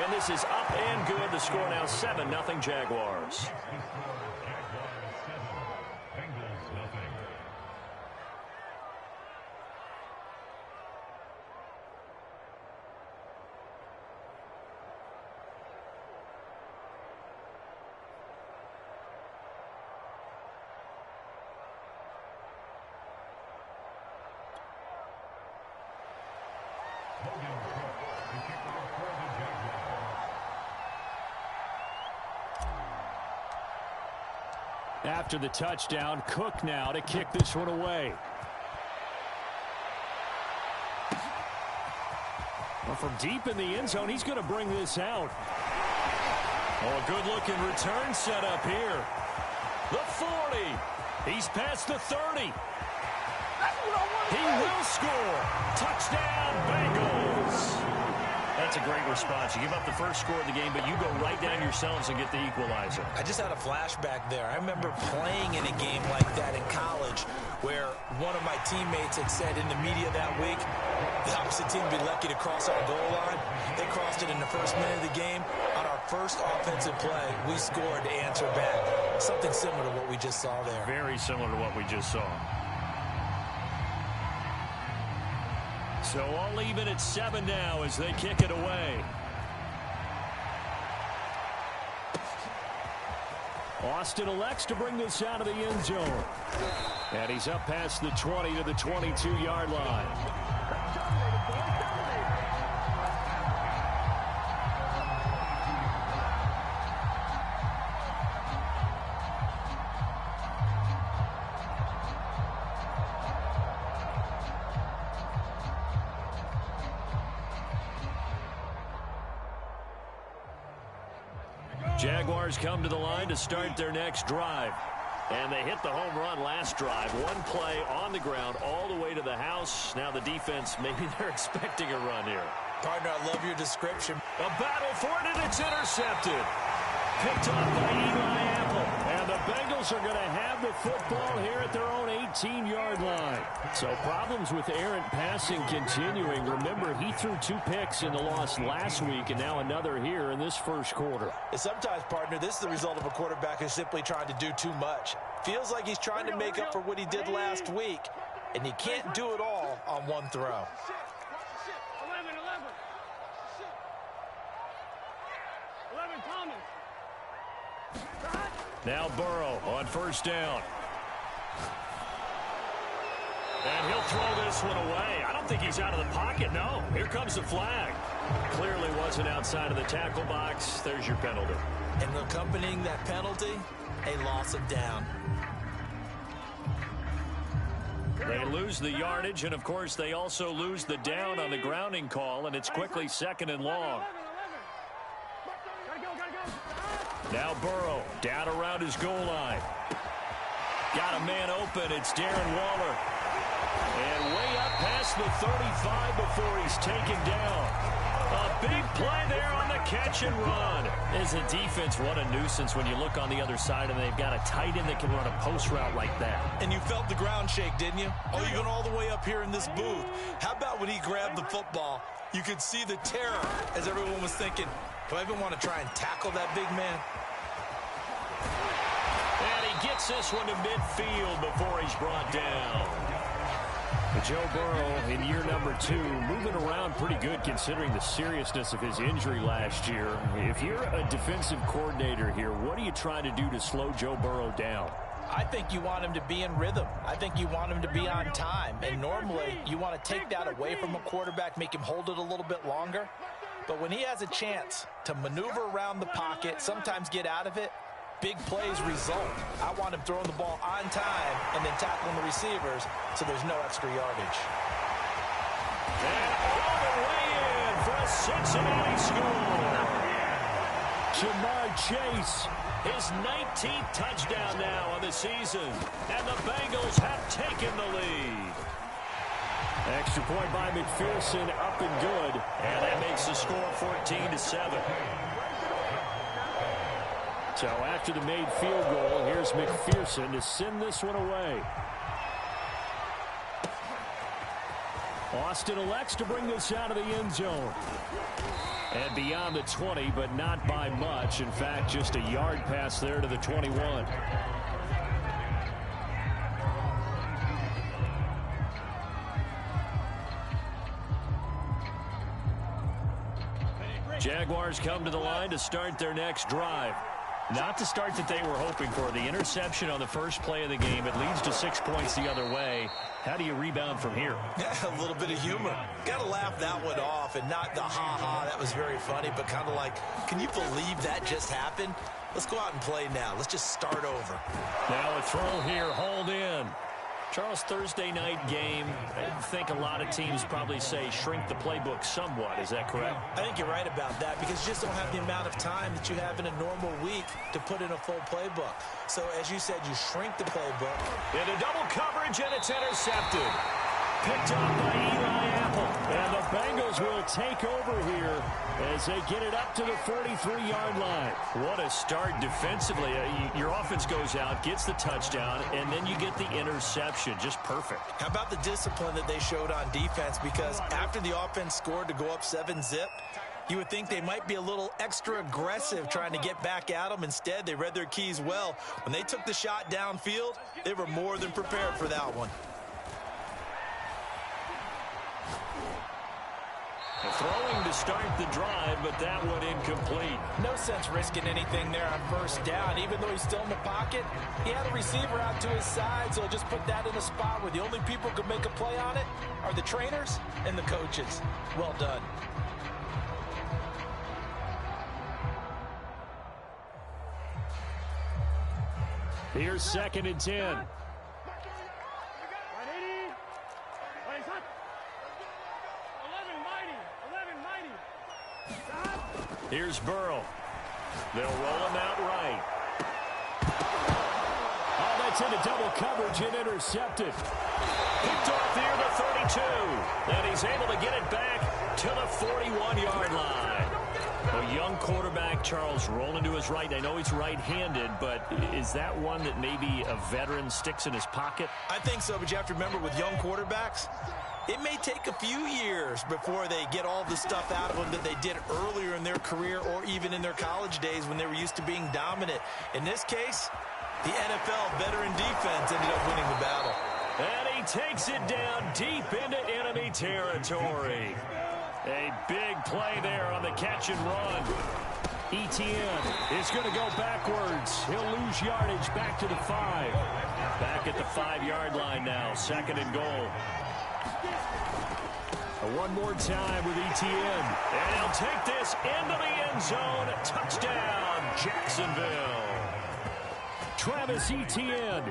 And this is up and good. The score now 7-0 Jaguars. After the touchdown, Cook now to kick this one away. Well, from deep in the end zone, he's going to bring this out. Oh, a good-looking return set up here. The 40. He's past the 30. He will score. Touchdown, Bengals. That's a great response. You give up the first score of the game, but you go right down yourselves and get the equalizer. I just had a flashback there. I remember playing in a game like that in college where one of my teammates had said in the media that week, the opposite team would be lucky to cross our goal line. They crossed it in the first minute of the game. On our first offensive play, we scored to answer back. Something similar to what we just saw there. Very similar to what we just saw. So all even at 7 now as they kick it away. Austin elects to bring this out of the end zone. And he's up past the 20 to the 22-yard line. Jaguars come to the line to start their next drive. And they hit the home run last drive. One play on the ground all the way to the house. Now the defense, maybe they're expecting a run here. Partner, I love your description. A battle for it, and it's intercepted. Picked off by Eli Apple. And the Bengals are going to have the football here at their own 18-yard line. So problems with errant passing continuing. Remember, he threw 2 picks in the loss last week, and now another here in this first quarter. And sometimes, partner, this is the result of a quarterback who's simply trying to do too much. Feels like he's trying to make up for what he did last week, and he can't do it all on one throw. Now Burrow on first down. And he'll throw this one away. I don't think he's out of the pocket, no. Here comes the flag. Clearly wasn't outside of the tackle box. There's your penalty. And accompanying that penalty, a loss of down. They lose the yardage, and of course they also lose the down on the grounding call, and it's quickly 2nd and long. Now Burrow down around his goal line. Got a man open. It's Darren Waller. And way up past the 35 before he's taken down. A big play there on the catch and run. As a defense, what a nuisance when you look on the other side and they've got a tight end that can run a post route like that. And you felt the ground shake, didn't you? Oh, even all the way up here in this booth. How about when he grabbed the football? You could see the terror as everyone was thinking, do I even want to try and tackle that big man? And he gets this one to midfield before he's brought down. Joe Burrow in year number 2, moving around pretty good considering the seriousness of his injury last year. If you're a defensive coordinator here, what are you trying to do to slow Joe Burrow down? I think you want him to be in rhythm. I think you want him to be on time. And normally you want to take that away from a quarterback, make him hold it a little bit longer. But when he has a chance to maneuver around the pocket, sometimes get out of it, big plays result. I want him throwing the ball on time and then tackling the receivers so there's no extra yardage. And all the way in for a Cincinnati score. Jamar Chase, his 19th touchdown now on the season. And the Bengals have taken the lead. Extra point by McPherson, up and good. And that makes the score 14-7. So after the made field goal, here's McPherson to send this one away. Austin elects to bring this out of the end zone. And beyond the 20, but not by much. In fact, just a yard pass there to the 21. Jaguars come to the line to start their next drive. Not the start that they were hoping for. The interception on the first play of the game. It leads to 6 points the other way. How do you rebound from here? Yeah, a little bit of humor. Got to laugh that one off, and not the ha-ha, that was very funny, but kind of like, can you believe that just happened? Let's go out and play now. Let's just start over. Now a throw here, hauled in. Charles, Thursday night game, I think a lot of teams probably say shrink the playbook somewhat. Is that correct? I think you're right about that because you just don't have the amount of time that you have in a normal week to put in a full playbook. So, as you said, you shrink the playbook. Into double coverage, and it's intercepted. Picked up by Eli Apple. And the Bengals will take over here as they get it up to the 43-yard line. What a start defensively. Your offense goes out, gets the touchdown, and then you get the interception. Just perfect. How about the discipline that they showed on defense? Because after the offense scored to go up 7-zip, you would think they might be a little extra aggressive trying to get back at them. Instead, they read their keys well. When they took the shot downfield, they were more than prepared for that one. Throwing to start the drive, but that one incomplete. No sense risking anything there on first down. Even though he's still in the pocket, he had a receiver out to his side, so just put that in a spot where the only people who can make a play on it are the trainers and the coaches. Well done. Here's 2nd and 10. Here's Burrow. They'll roll him out right. Oh, that's into double coverage and intercepted. Picked off near the 32. And he's able to get it back to the 41-yard line. A young quarterback, Charles, rolling to his right. I know he's right-handed, but is that one that maybe a veteran sticks in his pocket? I think so, but you have to remember with young quarterbacks, it may take a few years before they get all the stuff out of them that they did earlier in their career or even in their college days when they were used to being dominant. In this case, the NFL veteran defense ended up winning the battle. And he takes it down deep into enemy territory. A big play there on the catch and run. Etienne is going to go backwards. He'll lose yardage back to the 5. Back at the 5-yard line now. 2nd and goal. One more time with Etienne. And he'll take this into the end zone. Touchdown, Jacksonville. Travis Etienne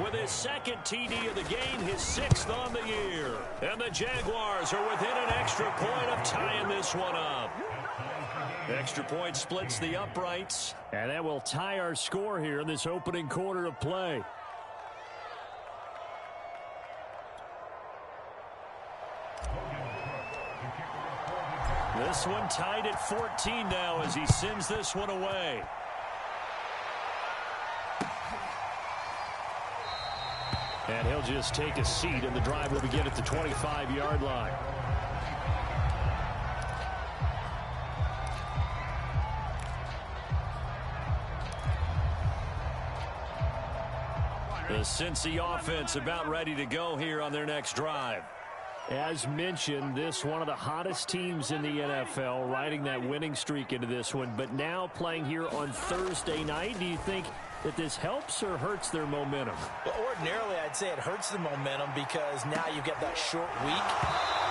with his 2nd TD of the game, his 6th on the year. And the Jaguars are within an extra point of tying this one up. Extra point splits the uprights. And that will tie our score here in this opening quarter of play. This one tied at 14 now as he sends this one away. And he'll just take a seat, and the drive will begin at the 25-yard line. The Cincy offense about ready to go here on their next drive. As mentioned, this one of the hottest teams in the NFL, riding that winning streak into this one, but now playing here on Thursday night. Do you think that this helps or hurts their momentum? Well, ordinarily, I'd say it hurts the momentum because now you get that short week.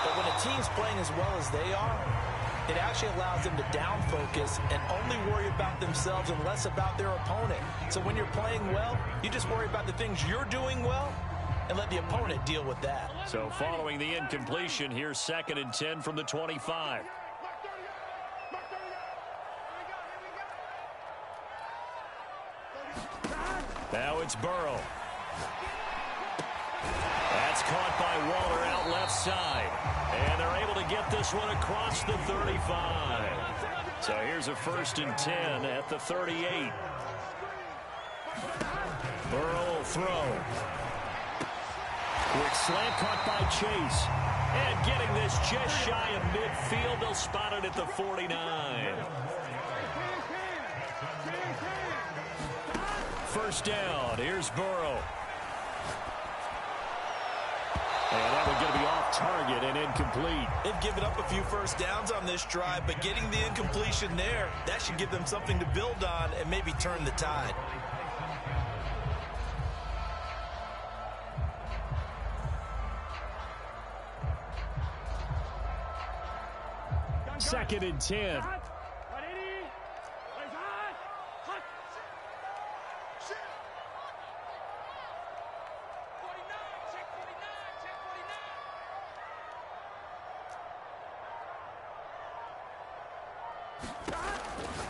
But when a team's playing as well as they are, it actually allows them to down focus and only worry about themselves and less about their opponent. So when you're playing well, you just worry about the things you're doing well and let the opponent deal with that. So following the incompletion, here's 2nd and 10 from the 25. Now it's Burrow. That's caught by Waller out left side. And they're able to get this one across the 35. So here's a 1st and 10 at the 38. Burrow will throw. Quick slant caught by Chase. And getting this just shy of midfield, they'll spot it at the 49. First down, here's Burrow. And that one's going to be off target and incomplete. They've given up a few first downs on this drive, but getting the incompletion there, that should give them something to build on and maybe turn the tide. Second and 10.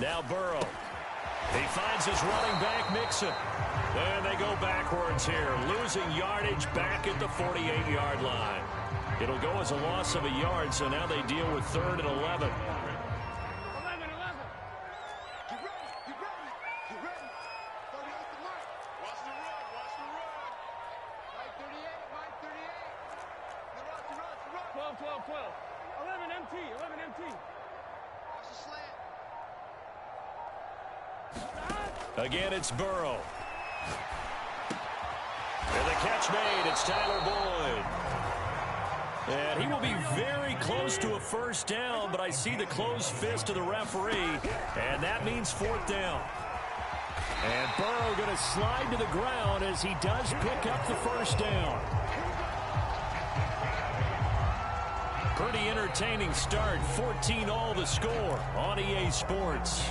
Now Burrow. He finds his running back, Mixon. And they go backwards here, losing yardage back at the 48-yard line. It'll go as a loss of a yard, so now they deal with 3rd and 11. Again, it's Burrow. And the catch made. It's Tyler Boyd. And he will be very close to a first down, but I see the closed fist of the referee, and that means 4th down. And Burrow going to slide to the ground as he does pick up the first down. Pretty entertaining start. 14-all the score on EA Sports.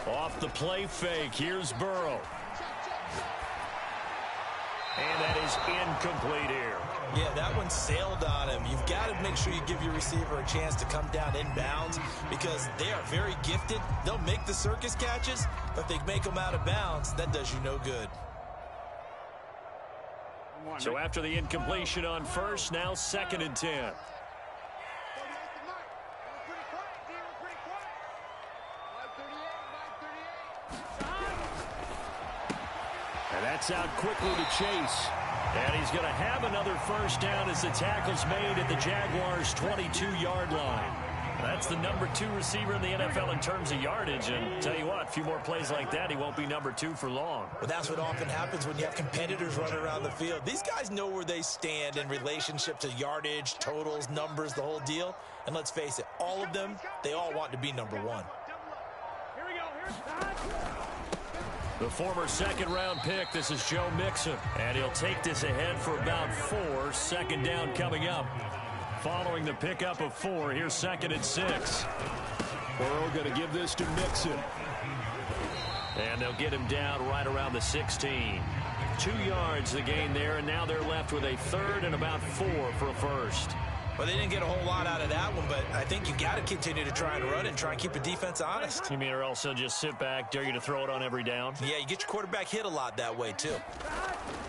Off the play fake, here's Burrow. And that is incomplete here. Yeah, that one sailed on him. You've got to make sure you give your receiver a chance to come down inbounds because they are very gifted. They'll make the circus catches, but if they make them out of bounds, that does you no good. So after the incompletion on first, now 2nd and 10. That's out quickly to Chase. And he's going to have another first down as the tackle's made at the Jaguars' 22-yard line. That's the number 2 receiver in the NFL in terms of yardage. And tell you what, a few more plays like that, he won't be number 2 for long. Well, that's what often happens when you have competitors running around the field. These guys know where they stand in relationship to yardage, totals, numbers, the whole deal. And let's face it, all of them, they all want to be number 1. Here we go. Here's the former 2nd-round pick, this is Joe Mixon. And he'll take this ahead for about 4. 2nd down coming up. Following the pickup of 4, here's 2nd and 6. Burrow going to give this to Mixon. And they'll get him down right around the 16. 2 yards the gain there, and now they're left with a 3rd and about 4 for a first. Well, they didn't get a whole lot out of that one, but I think you got to continue to try and run and try and keep the defense honest. You mean or else they'll just sit back, dare you to throw it on every down? Yeah, you get your quarterback hit a lot that way, too.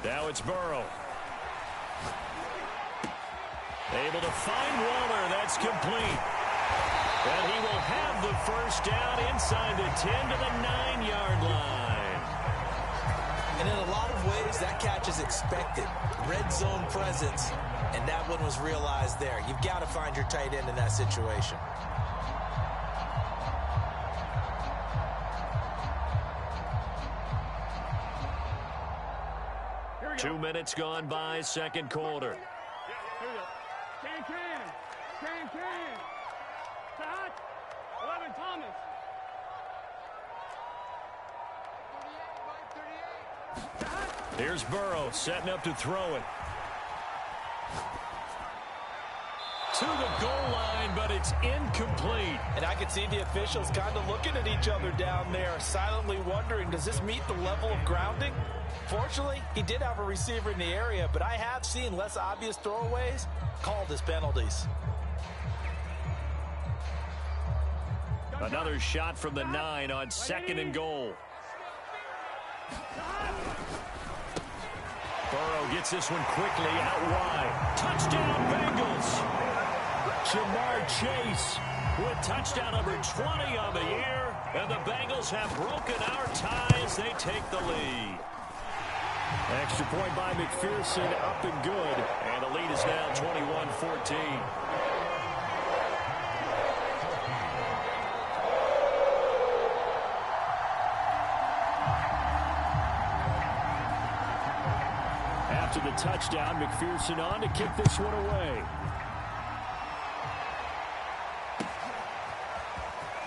Now it's Burrow. Able to find Waller. That's complete. And he will have the first down inside the 10 to the 9-yard line. And in a lot of ways, that catch is expected. Red zone presence. And that one was realized there. You've got to find your tight end in that situation. Here we go. 2 minutes gone by, 2nd quarter. Here we go. Can. Start. 11, Thomas. 38. Here's Burrow setting up to throw it. To the goal line, but it's incomplete. And I can see the officials kind of looking at each other down there, silently wondering, does this meet the level of grounding? Fortunately, he did have a receiver in the area, but I have seen less obvious throwaways called as penalties. Another shot from the 9 on 2nd and goal. Burrow gets this one quickly out wide. Touchdown, Bengals. Jamar Chase with touchdown number 20 on the year. And the Bengals have broken our tie as they take the lead. Extra point by McPherson, up and good. And the lead is now 21-14. After the touchdown, McPherson on to kick this one away.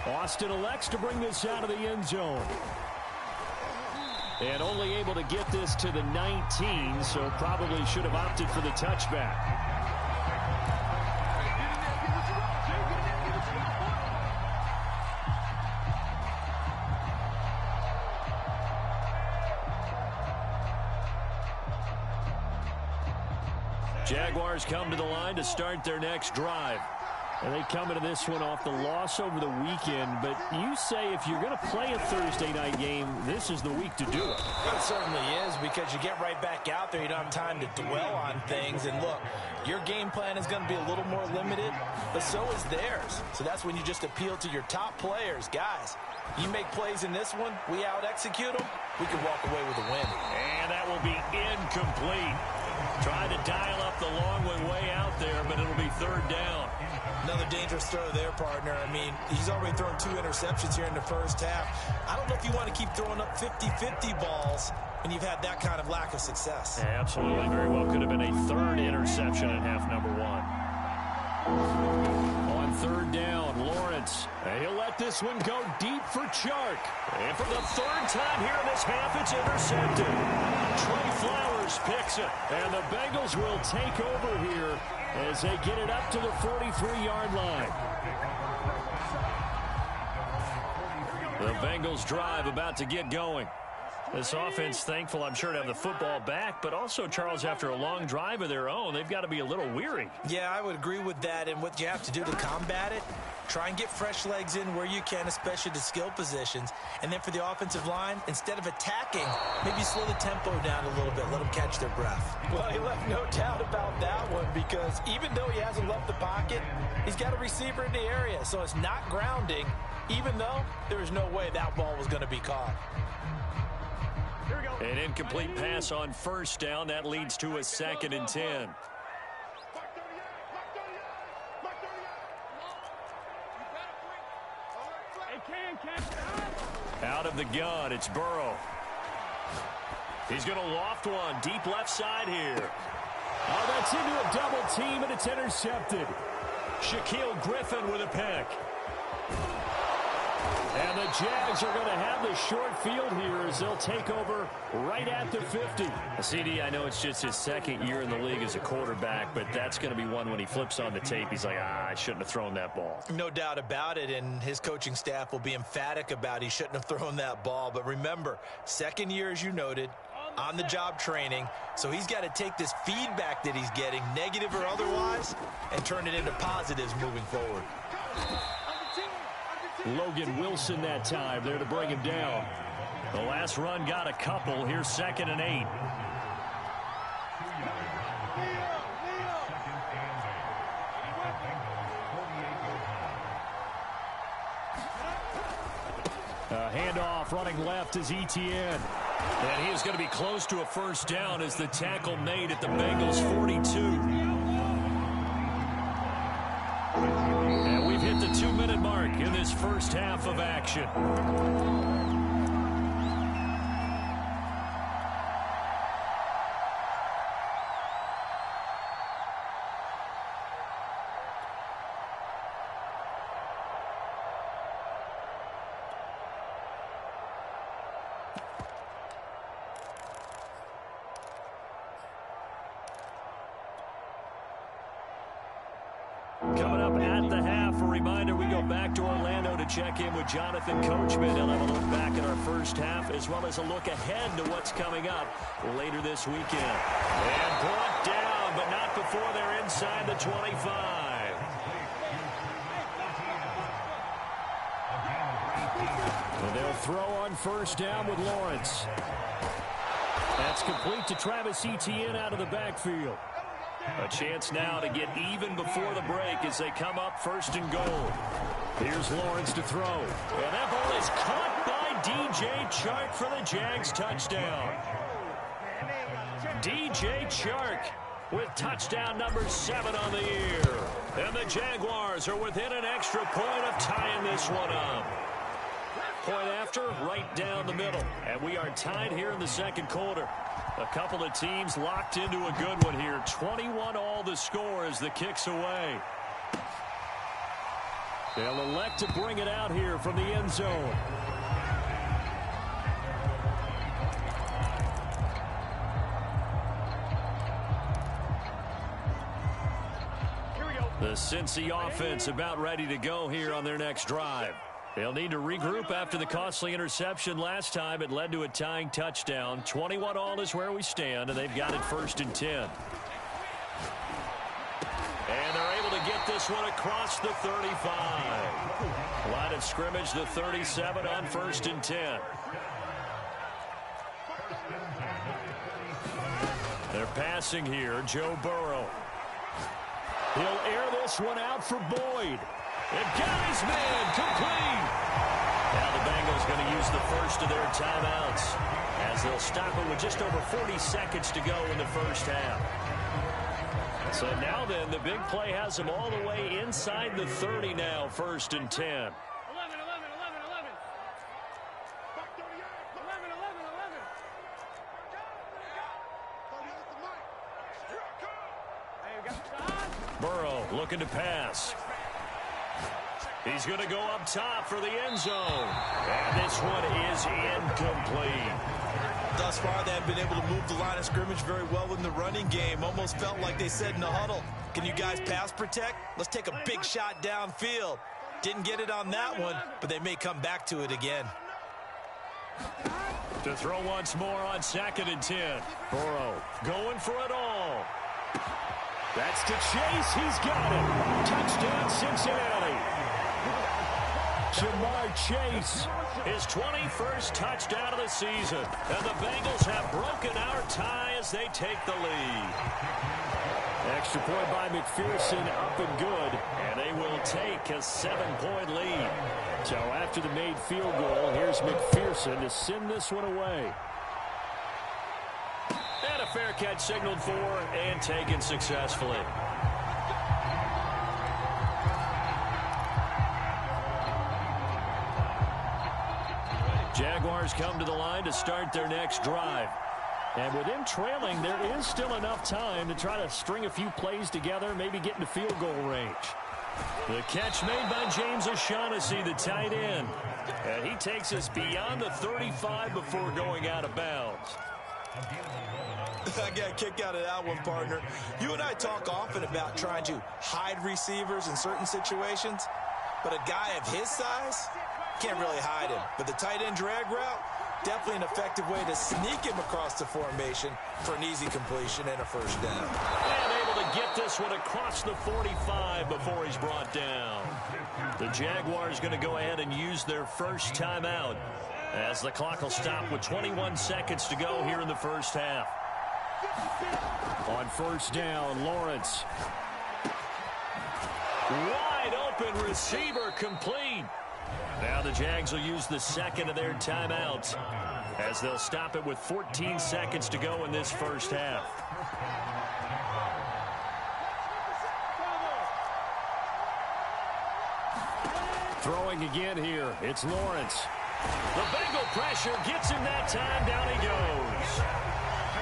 Austin elects to bring this out of the end zone. And only able to get this to the 19, so probably should have opted for the touchback. Jaguars come to the line to start their next drive. And they come into this one off the loss over the weekend. But you say if you're going to play a Thursday night game, this is the week to do it. It certainly is, because you get right back out there. You don't have time to dwell on things. And look, your game plan is going to be a little more limited, but so is theirs. So that's when you just appeal to your top players. Guys, you make plays in this one, we out-execute them, we can walk away with a win. And that will be incomplete. Trying to dial up the long one way out there, but it'll be 3rd down. Another dangerous throw there, partner. I mean, he's already thrown 2 interceptions here in the first half. I don't know if you want to keep throwing up 50-50 balls when you've had that kind of lack of success. Yeah, absolutely. Very well could have been a 3rd interception in half number 1. On 3rd down, Lawrence. He'll let this one go deep for Chark. And for the 3rd time here in this half, it's intercepted. Trey Flowers picks it. And the Bengals will take over here as they get it up to the 43-yard line. The Bengals drive about to get going. This offense thankful, I'm sure, to have the football back, but also, Charles, after a long drive of their own, they've got to be a little weary. Yeah, I would agree with that, and what you have to do to combat it, try and get fresh legs in where you can, especially the skill positions. And then for the offensive line, instead of attacking, maybe slow the tempo down a little bit, let them catch their breath. Well, he left no doubt about that one, because even though he hasn't left the pocket, he's got a receiver in the area, so it's not grounding, even though there is no way that ball was going to be caught. An incomplete pass on 1st down. That leads to a 2nd and 10. Out of the gun, it's Burrow. He's going to loft one deep left side here. Oh, that's into a double team, and it's intercepted. Shaquille Griffin with a pick. And the Jags are going to have the short field here as they'll take over right at the 50. CD, I know it's just his 2nd year in the league as a quarterback, but that's going to be one when he flips on the tape. He's like, I shouldn't have thrown that ball. No doubt about it, and his coaching staff will be emphatic about he shouldn't have thrown that ball. But remember, 2nd year, as you noted, on-the-job training, so he's got to take this feedback that he's getting, negative or otherwise, and turn it into positives moving forward. Logan Wilson that time there to bring him down. The last run got a couple. Here's 2nd and 8. A handoff running left is Etienne. And he is going to be close to a 1st down as the tackle made at the Bengals 42. And we've hit the 2-minute mark in this first half of action. Coming up at the half, a reminder, we go back to Orlando to check in with Jonathan Coachman. He'll have a look back at our first half as well as a look ahead to what's coming up later this weekend. And brought down, but not before they're inside the 25. And they'll throw on first down with Lawrence. That's complete to Travis Etienne out of the backfield. A chance now to get even before the break as they come up first and goal. Here's Lawrence to throw. And that ball is caught by DJ Chark for the Jags touchdown. DJ Chark with touchdown number 7 on the year. And the Jaguars are within an extra point of tying this one up. Point after, right down the middle. And we are tied here in the second quarter. A couple of teams locked into a good one here. 21-all the score as the kick's away. They'll elect to bring it out here from the end zone. The Cincy offense about ready to go here on their next drive. They'll need to regroup after the costly interception last time. It led to a tying touchdown. 21-all is where we stand, and they've got it first and 10. And they're able to get this one across the 35. Line of scrimmage, the 37 on first and 10. They're passing here, Joe Burrow. He'll air this one out for Boyd. And got his man complete. Now the Bengals going to use the first of their timeouts as they'll stop it with just over 40 seconds to go in the first half. So now then, the big play has them all the way inside the 30 now, first and 10. 11. Burrow looking to pass. He's going to go up top for the end zone. And this one is incomplete. Thus far, they have been able to move the line of scrimmage very well in the running game. Almost felt like they said in the huddle, can you guys pass protect? Let's take a big shot downfield. Didn't get it on that one, but they may come back to it again. To throw once more on second and 10. Burrow going for it all. That's to Chase. He's got it. Touchdown, Cincinnati. Jamar Chase, his 21st touchdown of the season. And the Bengals have broken our tie as they take the lead. Extra point by McPherson, up and good. And they will take a 7-point lead. So after the made field goal, here's McPherson to send this one away. And a fair catch signaled for and taken successfully. Jaguars come to the line to start their next drive. And with them trailing, there is still enough time to try to string a few plays together, maybe get into field goal range. The catch made by James O'Shaughnessy, the tight end. And he takes us beyond the 35 before going out of bounds. I got a kick out of that one, partner. You and I talk often about trying to hide receivers in certain situations, but a guy of his size can't really hide him. But the tight end drag route, definitely an effective way to sneak him across the formation for an easy completion and a first down. And able to get this one across the 45 before he's brought down. The Jaguars going to go ahead and use their first timeout as the clock will stop with 21 seconds to go here in the first half. On first down, Lawrence. Wide open receiver complete. Now the Jags will use the second of their timeouts as they'll stop it with 14 seconds to go in this first half. Throwing again here, it's Lawrence. The Bengal pressure gets him that time, down he goes.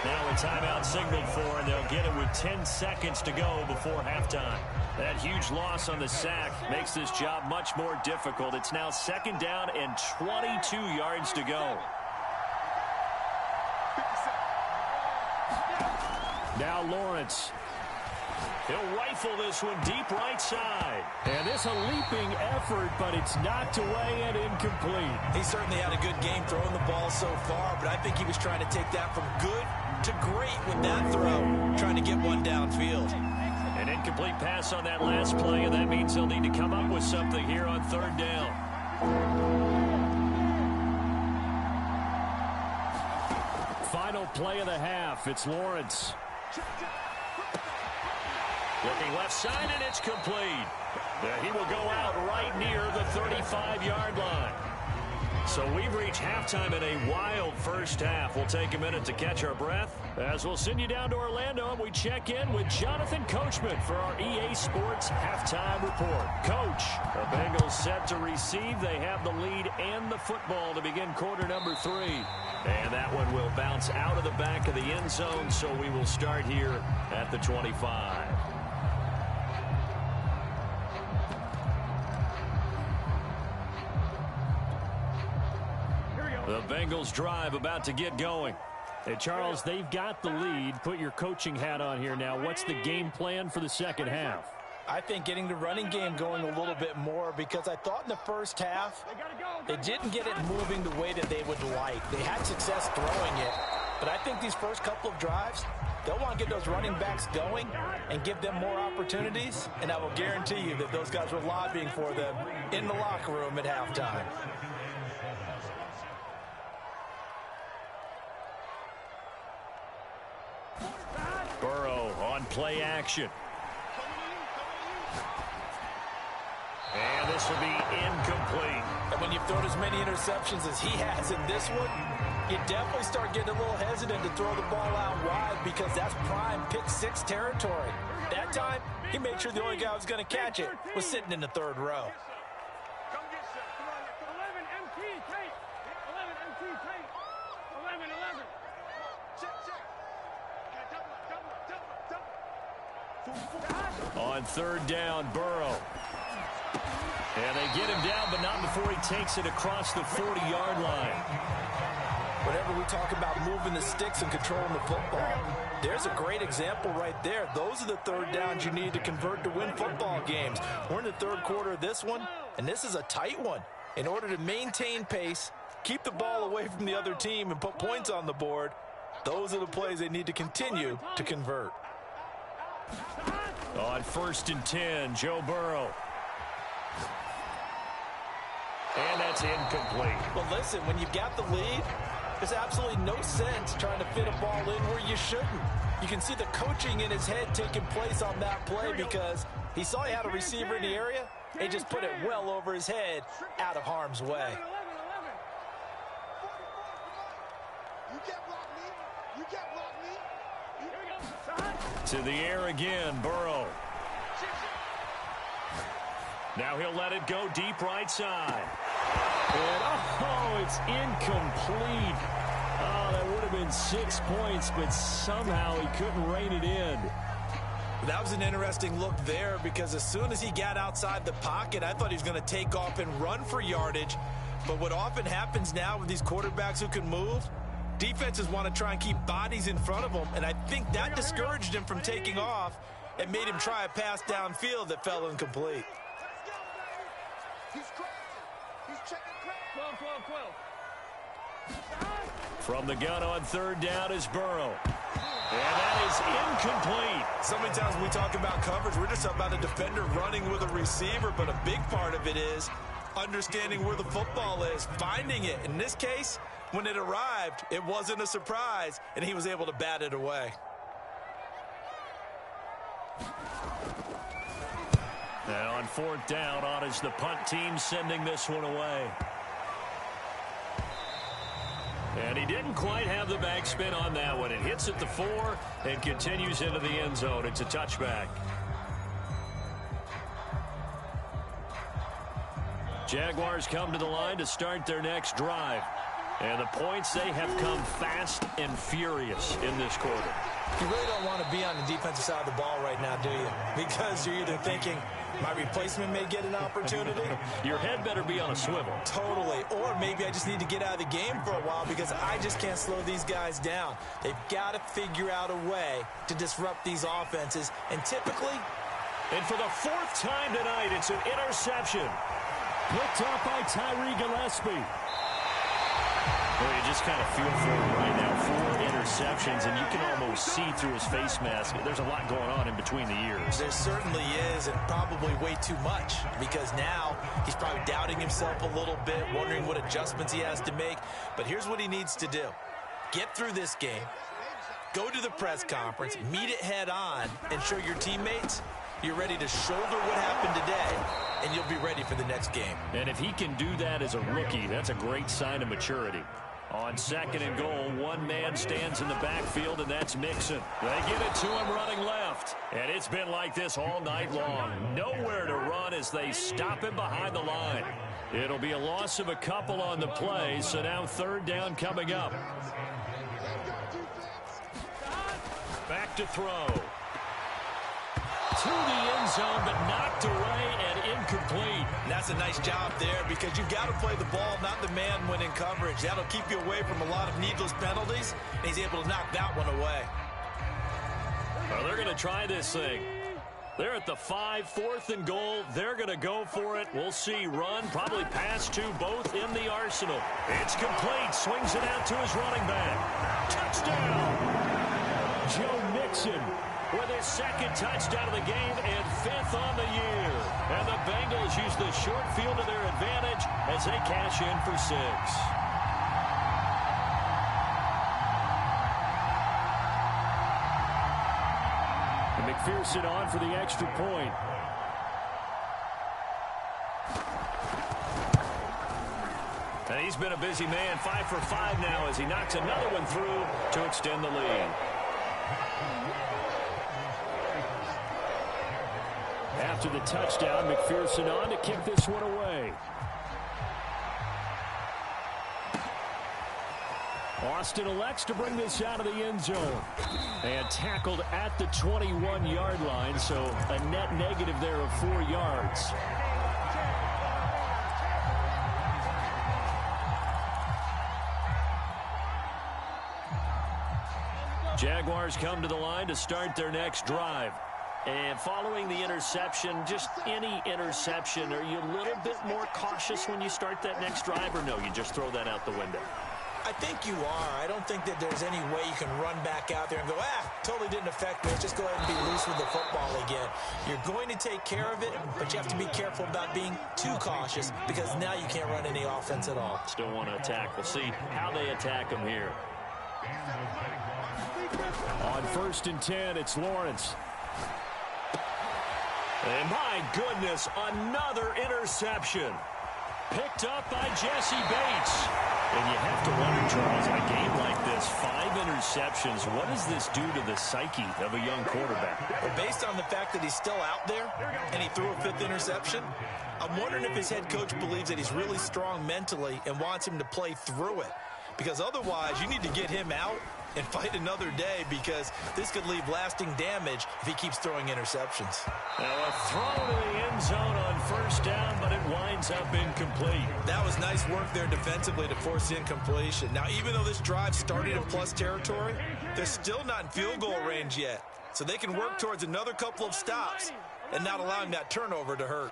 Now a timeout signaled for, and they'll get it with 10 seconds to go before halftime. That huge loss on the sack makes this job much more difficult. It's now second down and 22 yards to go. Now Lawrence. He'll rifle this one deep right side. And it's a leaping effort, but it's knocked away and incomplete. He certainly had a good game throwing the ball so far, but I think he was trying to take that from good to great with that throw, trying to get one downfield. An incomplete pass on that last play, and that means they'll need to come up with something here on third down. final play of the half. It's Lawrence. Looking left side, and it's complete. He will go out right near the 35-yard line. So we've reached halftime in a wild first half. We'll take a minute to catch our breath as we'll send you down to Orlando, and we check in with Jonathan Coachman for our EA Sports Halftime Report. Coach, the Bengals set to receive. They have the lead and the football to begin quarter number 3. And that one will bounce out of the back of the end zone, so we will start here at the 25. The Bengals drive about to get going. Hey, Charles, they've got the lead. Put your coaching hat on here now. What's the game plan for the second half? I think getting the running game going a little bit more, because I thought in the first half they didn't get it moving the way that they would like. They had success throwing it, but I think these first couple of drives, they'll want to get those running backs going and give them more opportunities, and I will guarantee you that those guys were lobbying for them in the locker room at halftime. Burrow on play action. And this will be incomplete. And when you've thrown as many interceptions as he has in this one, you definitely start getting a little hesitant to throw the ball out wide, because that's prime pick 6 territory. That time, he made sure the only guy who was going to catch it was sitting in the third row. 11 MT tape. 11 MT tape. 11. On third down, Burrow. And they get him down, but not before he takes it across the 40-yard line. Whenever we talk about moving the sticks and controlling the football, there's a great example right there. Those are the third downs you need to convert to win football games. We're in the third quarter of this one, and this is a tight one. In order to maintain pace, keep the ball away from the other team, and put points on the board, those are the plays they need to continue to convert. On 1st and 10, Joe Burrow. And that's incomplete. Well, listen, when you've got the lead, there's absolutely no sense trying to fit a ball in where you shouldn't. You can see the coaching in his head taking place on that play, because he saw he had a receiver in the area and just put it well over his head, out of harm's way. To the air again, Burrow. Now he'll let it go deep right side. And, it's incomplete. Oh, that would have been 6 points, but somehow he couldn't rein it in. That was an interesting look there, because as soon as he got outside the pocket, I thought he was going to take off and run for yardage. But what often happens now with these quarterbacks who can move, defenses want to try and keep bodies in front of them, and I think that discouraged him from taking off and made him try a pass downfield that fell incomplete. From the gun on third down is Burrow. And that is incomplete. So many times when we talk about coverage, we're just about a defender running with a receiver, but a big part of it is understanding where the football is, finding it. In this case, when it arrived, it wasn't a surprise, and he was able to bat it away. And on 4th down, on is the punt team sending this one away. And he didn't quite have the backspin on that one. It hits at the 4 and continues into the end zone. It's a touchback. Jaguars come to the line to start their next drive. And the points, they have come fast and furious in this quarter. You really don't want to be on the defensive side of the ball right now, do you? Because you're either thinking, my replacement may get an opportunity. Your head better be on a swivel. Totally. Or maybe I just need to get out of the game for a while, because I just can't slow these guys down. They've got to figure out a way to disrupt these offenses. And typically... And for the 4th time tonight, it's an interception. Picked up by Tyree Gillespie. Well, you just kind of feel for him right now. 4 interceptions, and you can almost see through his face mask. There's a lot going on in between the ears. There certainly is, and probably way too much, because now he's probably doubting himself a little bit, wondering what adjustments he has to make. But here's what he needs to do. get through this game, go to the press conference, meet it head on, and show your teammates you're ready to shoulder what happened today, and you'll be ready for the next game. And if he can do that as a rookie, that's a great sign of maturity. On 2nd and goal, one man stands in the backfield, and that's Mixon. They give it to him running left. And it's been like this all night long. Nowhere to run as they stop him behind the line. It'll be a loss of a couple on the play, so now 3rd down coming up. Back to throw. To the end zone, but knocked away and incomplete. And that's a nice job there because you've got to play the ball, not the man when in coverage. That'll keep you away from a lot of needless penalties, and he's able to knock that one away. Well, they're going to try this thing. They're at the 5, 4th and goal. They're going to go for it. We'll see. Run, probably pass to both in the arsenal. It's complete. Swings it out to his running back. Touchdown! Joe Mixon with his 2nd touchdown of the game and 5th on the year. And the Bengals use the short field to their advantage as they cash in for 6. And McPherson on for the extra point. And he's been a busy man, 5 for 5 now as he knocks another one through to extend the lead. After the touchdown, McPherson on to kick this one away. Austin elects to bring this out of the end zone. And tackled at the 21-yard line, so a net negative there of 4 yards. Jaguars come to the line to start their next drive. And following the interception, just any interception, are you a little bit more cautious when you start that next drive, or no, you just throw that out the window? I think you are. I don't think that there's any way you can run back out there and go, totally didn't affect me. Let's just go ahead and be loose with the football again. You're going to take care of it, but you have to be careful about being too cautious because now you can't run any offense at all. Still want to attack. We'll see how they attack them here. On 1st and 10, it's Lawrence. And my goodness, another interception. Picked up by Jesse Bates. And you have to wonder, Charles, in a game like this, 5 interceptions, what does this do to the psyche of a young quarterback? Well, based on the fact that he's still out there and he threw a 5th interception, I'm wondering if his head coach believes that he's really strong mentally and wants him to play through it. Because otherwise, you need to get him out and fight another day because this could leave lasting damage if he keeps throwing interceptions. Now a throw to the end zone on 1st down, but it winds up incomplete. That was nice work there defensively to force incompletion. Now, even though this drive started in plus territory, they're still not in field goal range yet. So they can work towards another couple of stops and not allowing that turnover to hurt.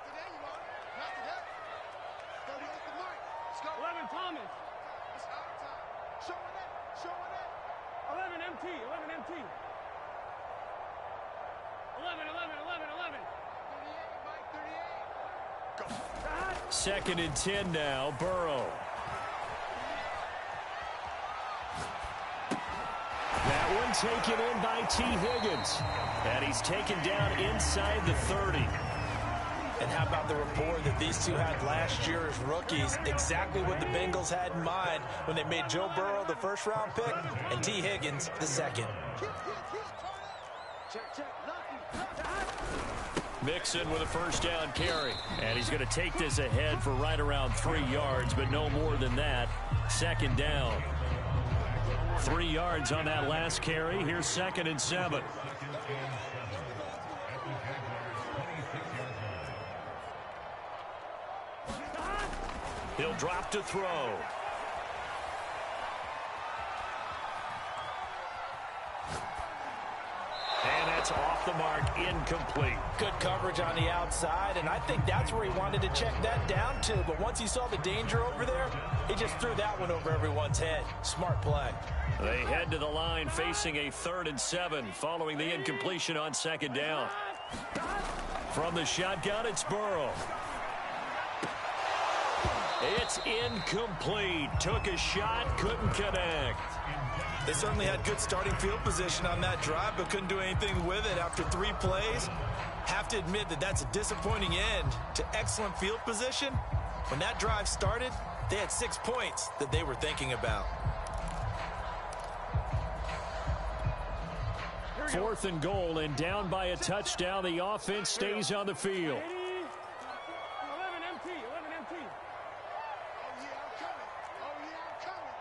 11 Thomas. 11 MT. 11 MT. 11. 2nd and 10 now, Burrow. That one taken in by T. Higgins. And he's taken down inside the 30. And how about the rapport that these two had last year as rookies? Exactly what the Bengals had in mind when they made Joe Burrow the 1st-round pick and T. Higgins the 2nd. Mixon with a 1st down carry. And he's going to take this ahead for right around 3 yards, but no more than that. 2nd down. 3 yards on that last carry. Here's 2nd and 7. He'll drop to throw. And that's off the mark, incomplete. Good coverage on the outside, and I think that's where he wanted to check that down to. But once he saw the danger over there, he just threw that one over everyone's head. Smart play. They head to the line facing a 3rd and 7 following the incompletion on 2nd down. From the shotgun, it's Burrow. It's incomplete. Took a shot, couldn't connect. They certainly had good starting field position on that drive, but couldn't do anything with it after 3 plays. Have to admit that that's a disappointing end to excellent field position. When that drive started, they had 6 points that they were thinking about. 4th and goal, and down by a touchdown. The offense stays on the field. 11 MT, 11 MT. Oh, yeah, I'm coming. Oh, yeah, I'm coming.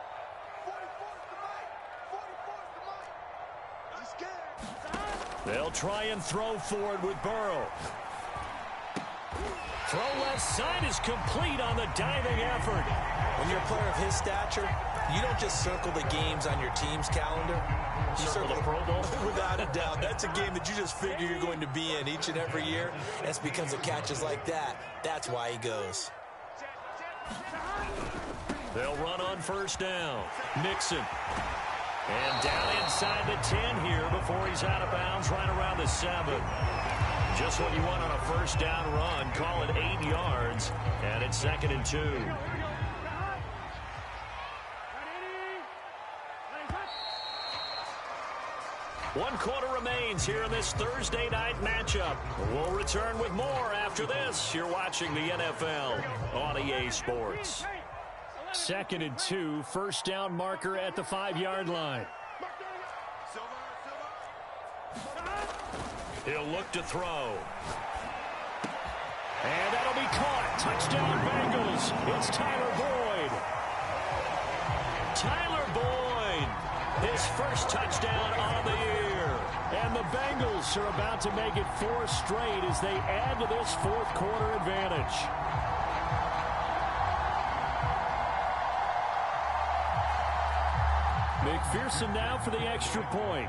44's the mic. 44's the mic. I'm scared. They'll try and throw forward with Burrow. Throw left side is complete on the diving effort. When you're a player of his stature, you don't just circle the games on your team's calendar. You circle the Pro Bowl. Without a doubt. That's a game that you just figure you're going to be in each and every year. That's because of catches like that. That's why he goes. They'll run on 1st down. Nixon. And down inside the 10 here before he's out of bounds right around the 7. Just what you want on a 1st down run. Call it 8 yards. And it's 2nd and 2. 1 quarter remains here in this Thursday night matchup. We'll return with more after this. You're watching the NFL on EA Sports. 2nd and 2, 1st down marker at the 5-yard line. He'll look to throw. And that'll be caught. Touchdown Bengals. It's Tyler Boyd. Tyler Boyd, his first touchdown on the year. And the Bengals are about to make it 4 straight as they add to this 4th quarter advantage. McPherson now for the extra point.